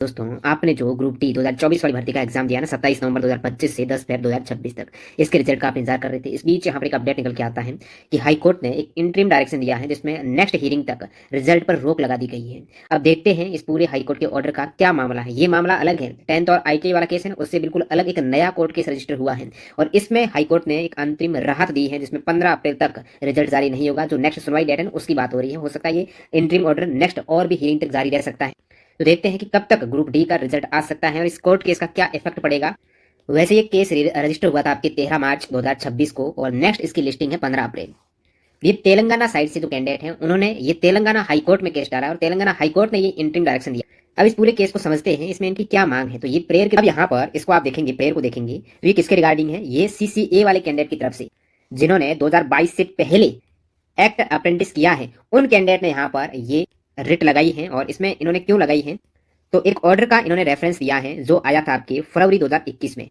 दोस्तों, आपने जो ग्रुप डी 2024 वाली भर्ती का एग्जाम दिया ना 27 नवंबर 2025 से 10 फरवरी 2026 तक, इसके रिजल्ट का आप इंतजार कर रहे थे। इस बीच यहाँ पर एक अपडेट निकल के आता है कि हाई कोर्ट ने एक इंटरिम डायरेक्शन दिया है जिसमें नेक्स्ट हियरिंग तक रिजल्ट पर रोक लगा दी गई है। अब देखते हैं इस पूरे हाई कोर्ट के ऑर्डर का क्या मामला है। ये मामला अलग है, 10th और ITI वाला केस है उससे बिल्कुल अलग एक नया कोर्ट केस रजिस्टर हुआ है और इसमें हाई कोर्ट ने एक अंतरिम राहत दी है जिसमें 15 अप्रैल तक रिजल्ट जारी नहीं होगा। जो नेक्स्ट सुनवाई डेट है उसकी बात हो रही है। हो सकता है ये इंटरिम ऑर्डर नेक्स्ट और भी हियरिंग तक जारी रह सकता है। तो देखते हैं कि कब तक ग्रुप डी का रिजल्ट आ सकता है और इस कोर्ट केस का क्या इफेक्ट पड़ेगा। वैसे ये केस रजिस्टर हुआ था आपके 13 मार्च 2026 को और नेक्स्ट इसकी लिस्टिंग है 15 अप्रैल। ये तेलंगाना साइड से जो कैंडिडेट हैं उन्होंने ये तेलंगाना हाई कोर्ट में केस डाला और तेलंगाना हाई कोर्ट ने ये इंटरिम डायरेक्शन दिया। अब इस पूरे केस को समझते हैं, इसमें इनकी क्या मांग है। तो ये प्रेयर के अब यहाँ पर इसको आप देखेंगे, प्रेयर को देखेंगे तो ये किसके रिगार्डिंग है। ये CCA वाले कैंडिडेट की तरफ से जिन्होंने 2022 से पहले एक्ट अप्रेंटिस किया है, उन कैंडिडेट ने यहाँ पर ये रिट लगाई है। और इसमें इन्होंने क्यों लगाई है, तो एक ऑर्डर का इन्होंने रेफरेंस दिया है जो आया था आपके फरवरी 2021 में।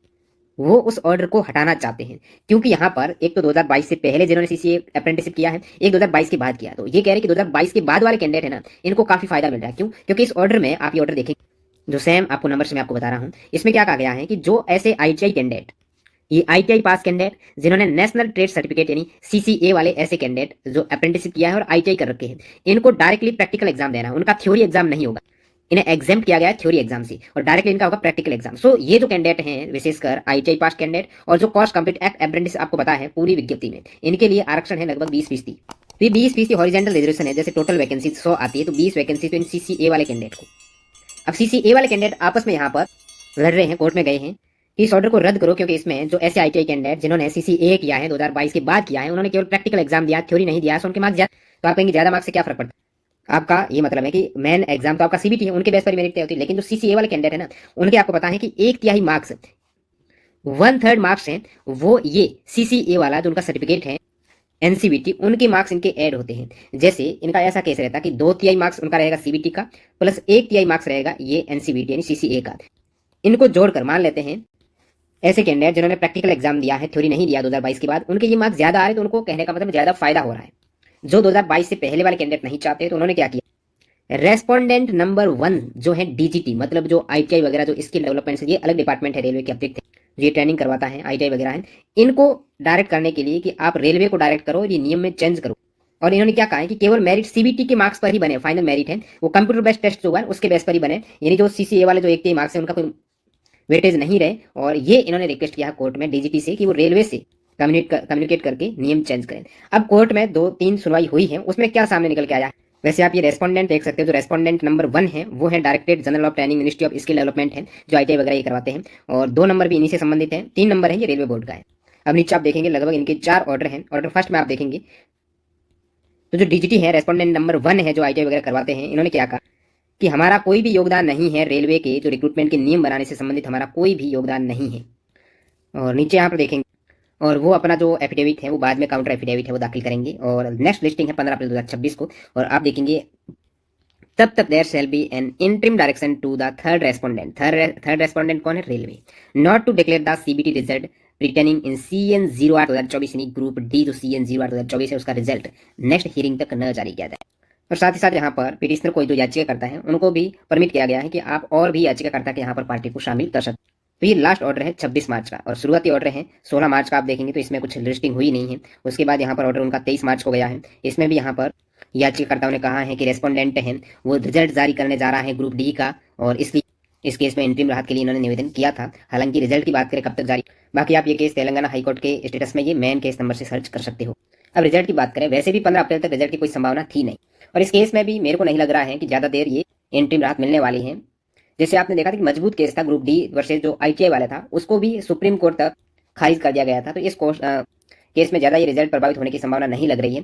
वो उस ऑर्डर को हटाना चाहते हैं क्योंकि यहाँ पर एक तो 2022 से पहले जिन्होंने CCA अप्रेंटिसशिप किया है, एक 2022 के बाद किया। तो ये कह रहे हैं कि 2022 के बाद वाले कैंडिडेट है ना, इनको काफी फायदा मिल रहा है। क्यों? क्योंकि इस ऑर्डर में आप ये ऑर्डर देखेंगे जो सेम आपको नंबर से मैं आपको बता रहा हूँ, इसमें क्या कहा गया है कि जो ऐसे ITI कैंडिडेट, ये ITI पास कैंडिडेट जिन्होंने नेशनल ट्रेड सर्टिफिकेट यानी CCA वाले ऐसे कैंडिडेट जो अप्रेंटिसशिप किया है और ITI कर रखे हैं, इनको डायरेक्टली प्रैक्टिकल एग्जाम देना है। उनका थ्योरी एग्जाम नहीं होगा, इन्हें एग्जाम किया गया है थ्योरी एग्जाम से और डायरेक्टली इनका होगा प्रैक्टिकल एग्जाम। सो ये जो कैंडिडेट हैं विशेषकर ITI पास कैंडिडेट और जो कोर्स कंप्लीट एक्ट अप्रेंटिस आपको पता है पूरी विज्ञप्ति में, इनके लिए आरक्षण है लगभग 20%। तो ये 20% हॉरिजॉन्टल रिजर्वेशन है। जैसे टोटल वैकेंसी 100 आती है तो 20 वैकेंसी तो इन CCA वाले कैंडिडेट को। अब CCA वाले कैंडिडेट आपस में यहाँ पर लड़ रहे हैं, कोर्ट में गए हैं कि इस ऑर्डर को रद्द करो क्योंकि इसमें जो ऐसे ITI कैंडिडेट जिन्होंने CCA किया है 2022 के बाद किया है, उन्होंने केवल प्रैक्टिकल एग्जाम दिया, थ्योरी नहीं दिया है, उनके मार्क्स ज्यादा। तो आप कहेंगे ज्यादा मार्क्स से क्या फर्क पड़ता है। आपका ये मतलब है कि मेन एग्जाम तो आपका CBT है, उनके बेस पर मेरिट तय होती है। लेकिन जो CCA वाले कैंडिडेट है ना, उनके आपको पता है कि 1/3 मार्क्स, 1/3 मार्क्स हैं वो ये CCA वाला जो उनका सर्टिफिकेट है NCBT, उनके मार्क्स इनके ऐड होते हैं। जैसे इनका ऐसा केस रहता है कि 2/3 मार्क्स उनका रहेगा CBT का प्लस 1/3 मार्क्स रहेगा ये NCBT यानी CCA का। इनको जोड़कर मान लेते हैं ऐसे कैंडिडेट जिन्होंने प्रैक्टिकल एग्जाम दिया है, थ्योरी नहीं दिया 2022 के बाद, उनके ये मार्क्स ज्यादा आ रहे, तो उनको कहने का मतलब ज्यादा फायदा हो रहा है। जो 2022 से पहले वाले कैंडिडेट नहीं चाहते तो उन्होंने क्या किया, रेस्पोंडेंट नंबर 1 जो है DGT, मतलब जो ITI वगैरह जो स्किल डेवलपमेंट, ये अलग डिपार्टमेंट है रेलवे के अतिरिक्त, ये ट्रेनिंग करवाता है ITI वगैरह है, इनको डायरेक्ट करने के लिए कि आप रेलवे को डायरेक्ट करो, ये नियम में चेंज करो। और इन्होंने क्या कहा है कि केवल मेरिट CBT के मार्क्स पर ही बने, फाइनल मेरिट है वो कंप्यूटर बेस्ड टेस्ट जो है उसके बेस पर ही बने, यानी जो CCA वाले जो 1/3 मार्क्स है उनका कोई वेटेज नहीं रहे। और ये इन्होंने रिक्वेस्ट किया कोर्ट में DGT से कि वो रेलवे से कम्युनिकेट करके नियम चेंज करें। अब कोर्ट में 2-3 सुनवाई हुई है, उसमें क्या सामने निकल के आया। वैसे आप ये रेस्पोंडेंट देख सकते हो, जो रेस्पोंडेंट नंबर 1 है वो है directorate general of training ministry of skill development है, जो ITI वगैरह ये करवाते हैं। और 2 नंबर भी इन्हीं से संबंधित है, 3 नंबर है ये रेलवे बोर्ड का है। अब नीचे आप देखेंगे लगभग इनके 4 ऑर्डर हैं। ऑर्डर फर्स्ट में आप देखेंगे तो जो DGT है, रेस्पोंडेंट नंबर 1 है जो ITI वगैरह करवाते हैं, इन्होंने क्या कहा कि हमारा कोई भी योगदान नहीं है रेलवे के जो रिक्रूटमेंट के नियम बनाने से संबंधित, हमारा कोई भी योगदान नहीं है। और नीचे यहाँ पर देखेंगे और वो अपना जो एफिडेविट है वो बाद में काउंटर एफिडेविट है वो दाखिल करेंगे और नेक्स्ट लिस्टिंग है 15 अप्रैल 2026 को। और आप देखेंगे तब तक there shall be an interim direction to the third respondent. Third respondent कौन है, railway, not to declare the CBT result returning in CN 08 2024 यानी ग्रुप डी जो CN 08 2024 है उसका रिजल्ट नेक्स्ट हियरिंग तक न जारी किया जाए। और साथ ही साथ यहाँ पर पिटिशनर कोई जो याचिका करता है उनको भी परमिट किया गया है कि आप और भी याचिका करता के यहाँ पर पार्टी को शामिल कर सकते। तो ये लास्ट ऑर्डर है 26 मार्च का और शुरुआती ऑर्डर है 16 मार्च का। आप देखेंगे तो इसमें कुछ लिस्टिंग हुई नहीं है। उसके बाद यहाँ पर ऑर्डर उनका 23 मार्च को गया है। इसमें भी यहाँ पर याचिकाकर्ताओं ने कहा है कि रेस्पोंडेंट है वो रिजल्ट जारी करने जा रहा है ग्रुप डी का और इसलिए इस केस में इंटरिम राहत के लिए इन्होंने निवेदन किया था। हालांकि रिजल्ट की बात करें कब तक जारी, बाकी आप ये केस तेलंगाना हाईकोर्ट के स्टेटस में ये मेन केस नंबर से सर्च कर सकते हो। अब रिजल्ट की बात करें, वैसे भी 15 अप्रैल तक रिजल्ट की कोई संभावना थी नहीं और इस केस में भी मेरे को नहीं लग रहा है कि ज़्यादा देर ये इंटरिम राहत मिलने वाली है। जैसे आपने देखा था कि मजबूत केस था ग्रुप डी वर्सेज जो ITI वाला था, उसको भी सुप्रीम कोर्ट तक खारिज कर दिया गया था। तो इस केस में ज़्यादा ये रिजल्ट प्रभावित होने की संभावना नहीं लग रही है।